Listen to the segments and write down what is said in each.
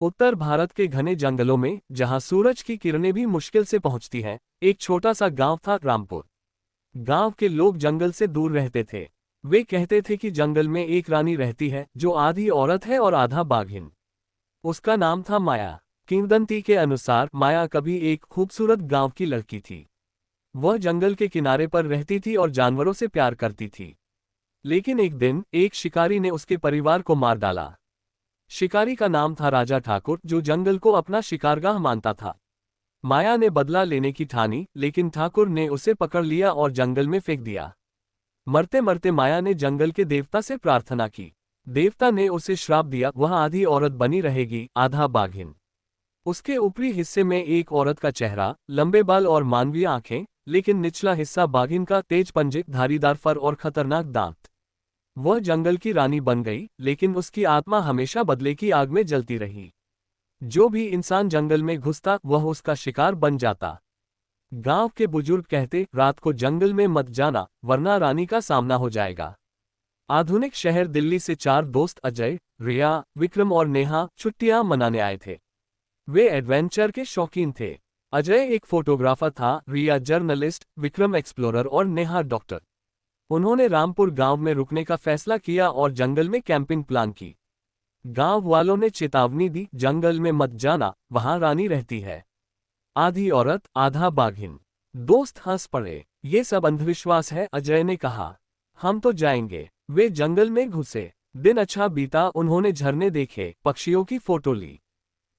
उत्तर भारत के घने जंगलों में, जहां सूरज की किरणें भी मुश्किल से पहुंचती हैं, एक छोटा सा गांव था, रामपुर। गांव के लोग जंगल से दूर रहते थे। वे कहते थे कि जंगल में एक रानी रहती है जो आधी औरत है और आधा बाघिन। उसका नाम था माया। किंवदंती के अनुसार माया कभी एक खूबसूरत गांव की लड़की थी। वह जंगल के किनारे पर रहती थी और जानवरों से प्यार करती थी। लेकिन एक दिन एक शिकारी ने उसके परिवार को मार डाला। शिकारी का नाम था राजा ठाकुर, जो जंगल को अपना शिकारगाह मानता था। माया ने बदला लेने की ठानी, लेकिन ठाकुर ने उसे पकड़ लिया और जंगल में फेंक दिया। मरते मरते माया ने जंगल के देवता से प्रार्थना की। देवता ने उसे श्राप दिया, वह आधी औरत बनी रहेगी, आधा बाघिन। उसके ऊपरी हिस्से में एक औरत का चेहरा, लंबे बाल और मानवीय आंखें, लेकिन निचला हिस्सा बाघिन का, तेज पंजे, धारीदार फर और खतरनाक दांत। वह जंगल की रानी बन गई, लेकिन उसकी आत्मा हमेशा बदले की आग में जलती रही। जो भी इंसान जंगल में घुसता वह उसका शिकार बन जाता। गांव के बुजुर्ग कहते, रात को जंगल में मत जाना, वरना रानी का सामना हो जाएगा। आधुनिक शहर दिल्ली से चार दोस्त अजय, रिया, विक्रम और नेहा छुट्टियां मनाने आए थे। वे एडवेंचर के शौकीन थे। अजय एक फोटोग्राफर था, रिया जर्नलिस्ट, विक्रम एक्सप्लोरर और नेहा डॉक्टर। उन्होंने रामपुर गांव में रुकने का फैसला किया और जंगल में कैंपिंग प्लान की। गांव वालों ने चेतावनी दी, जंगल में मत जाना, वहां रानी रहती है, आधी औरत आधा बाघिन। दोस्त हंस पड़े। ये सब अंधविश्वास है, अजय ने कहा। हम तो जाएंगे। वे जंगल में घुसे। दिन अच्छा बीता, उन्होंने झरने देखे, पक्षियों की फोटो ली।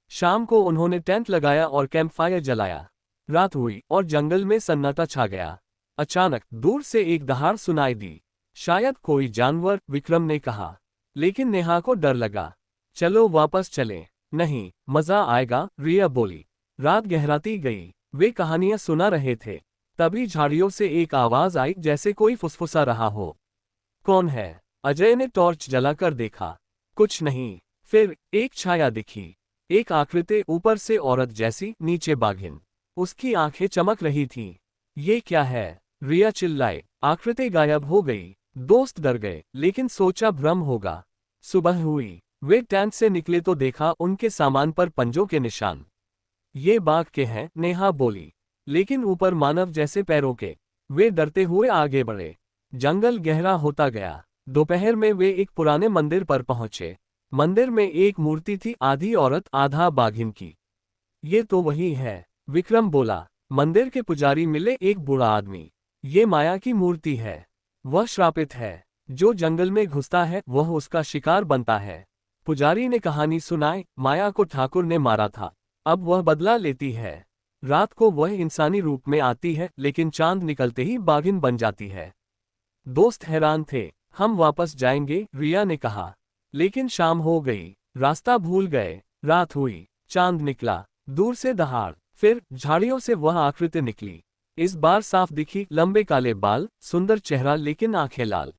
शाम को उन्होंने टेंट लगाया और कैंप फायर जलाया। रात हुई और जंगल में सन्नाटा छा गया। अचानक दूर से एक दहाड़ सुनाई दी। शायद कोई जानवर, विक्रम ने कहा। लेकिन नेहा को डर लगा। चलो वापस चलें। नहीं, मजा आएगा, रिया बोली। रात गहराती गई। वे कहानियां सुना रहे थे। तभी झाड़ियों से एक आवाज आई, जैसे कोई फुसफुसा रहा हो। कौन है? अजय ने टॉर्च जलाकर देखा। कुछ नहीं। फिर एक छाया दिखी। एक आकृति, ऊपर से औरत जैसी, नीचे बाघिन। उसकी आंखें चमक रही थीं। ये क्या है? रिया चिल्लाए। आकृति गायब हो गई। दोस्त डर गए, लेकिन सोचा भ्रम होगा। सुबह हुई। वे टेंट से निकले तो देखा उनके सामान पर पंजों के निशान। ये बाघ के हैं, नेहा बोली। लेकिन ऊपर मानव जैसे पैरों के। वे डरते हुए आगे बढ़े। जंगल गहरा होता गया। दोपहर में वे एक पुराने मंदिर पर पहुंचे। मंदिर में एक मूर्ति थी, आधी औरत आधा बाघिन की। ये तो वही है, विक्रम बोला। मंदिर के पुजारी मिले, एक बूढ़ा आदमी। ये माया की मूर्ति है। वह श्रापित है। जो जंगल में घुसता है वह उसका शिकार बनता है। पुजारी ने कहानी सुनाई, माया को ठाकुर ने मारा था। अब वह बदला लेती है। रात को वह इंसानी रूप में आती है, लेकिन चांद निकलते ही बाघिन बन जाती है। दोस्त हैरान थे। हम वापस जाएंगे, रिया ने कहा। लेकिन शाम हो गई। रास्ता भूल गए। रात हुई। चांद निकला। दूर से दहाड़। फिर झाड़ियों से वह आकृति निकली। इस बार साफ दिखी, लंबे काले बाल, सुंदर चेहरा, लेकिन आंखें लाल।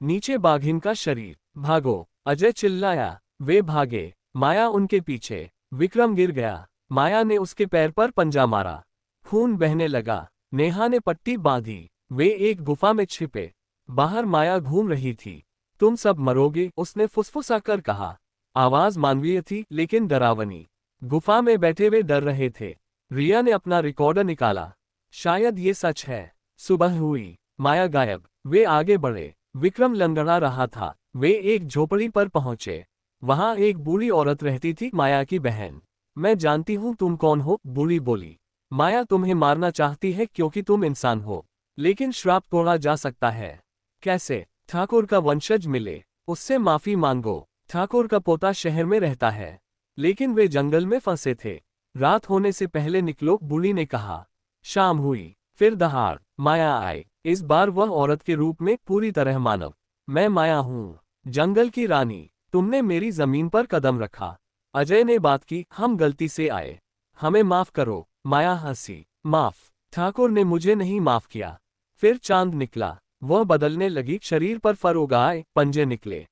नीचे बाघिन का शरीर। भागो, अजय चिल्लाया। वे भागे। माया उनके पीछे। विक्रम गिर गया। माया ने उसके पैर पर पंजा मारा। खून बहने लगा। नेहा ने पट्टी बांधी। वे एक गुफा में छिपे। बाहर माया घूम रही थी। तुम सब मरोगे, उसने फुसफुसा कर कहा। आवाज मानवीय थी, लेकिन डरावनी। गुफा में बैठे वे डर रहे थे। रिया ने अपना रिकॉर्डर निकाला। शायद ये सच है। सुबह हुई। माया गायब। वे आगे बढ़े। विक्रम लंगड़ा रहा था। वे एक झोपड़ी पर पहुंचे। वहां एक बूढ़ी औरत रहती थी, माया की बहन। मैं जानती हूं तुम कौन हो, बूढ़ी बोली। माया तुम्हें मारना चाहती है क्योंकि तुम इंसान हो। लेकिन श्राप तोड़ा जा सकता है। कैसे? ठाकुर का वंशज मिले, उससे माफी मांगो। ठाकुर का पोता शहर में रहता है, लेकिन वे जंगल में फंसे थे। रात होने से पहले निकलो, बूढ़ी ने कहा। शाम हुई। फिर दहाड़। माया आई। इस बार वह औरत के रूप में, पूरी तरह मानव। मैं माया हूँ, जंगल की रानी। तुमने मेरी जमीन पर कदम रखा। अजय ने बात की, हम गलती से आए, हमें माफ करो। माया हंसी। माफ? ठाकुर ने मुझे नहीं माफ किया। फिर चांद निकला। वह बदलने लगी, शरीर पर फर उगाए, पंजे निकले।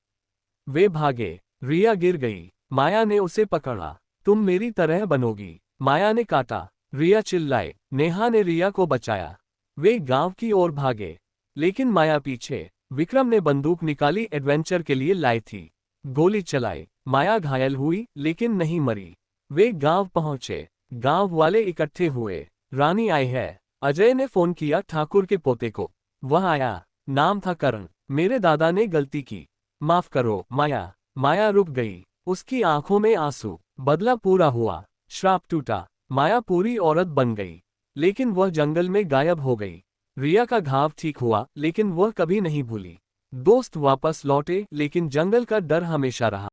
वे भागे। रिया गिर गई। माया ने उसे पकड़ा। तुम मेरी तरह बनोगी। माया ने काटा। रिया चिल्लाए। नेहा ने रिया को बचाया। वे गांव की ओर भागे, लेकिन माया पीछे। विक्रम ने बंदूक निकाली, एडवेंचर के लिए लाई थी। गोली चलाई। माया घायल हुई लेकिन नहीं मरी। वे गांव पहुंचे। गांव वाले इकट्ठे हुए। रानी आई है। अजय ने फोन किया ठाकुर के पोते को। वह आया। नाम था करण। मेरे दादा ने गलती की। माफ करो माया। माया रुक गई। उसकी आंखों में आंसू। बदला पूरा हुआ। श्राप टूटा। माया पूरी औरत बन गई। लेकिन वह जंगल में गायब हो गई। रिया का घाव ठीक हुआ लेकिन वह कभी नहीं भूली। दोस्त वापस लौटे लेकिन जंगल का डर हमेशा रहा।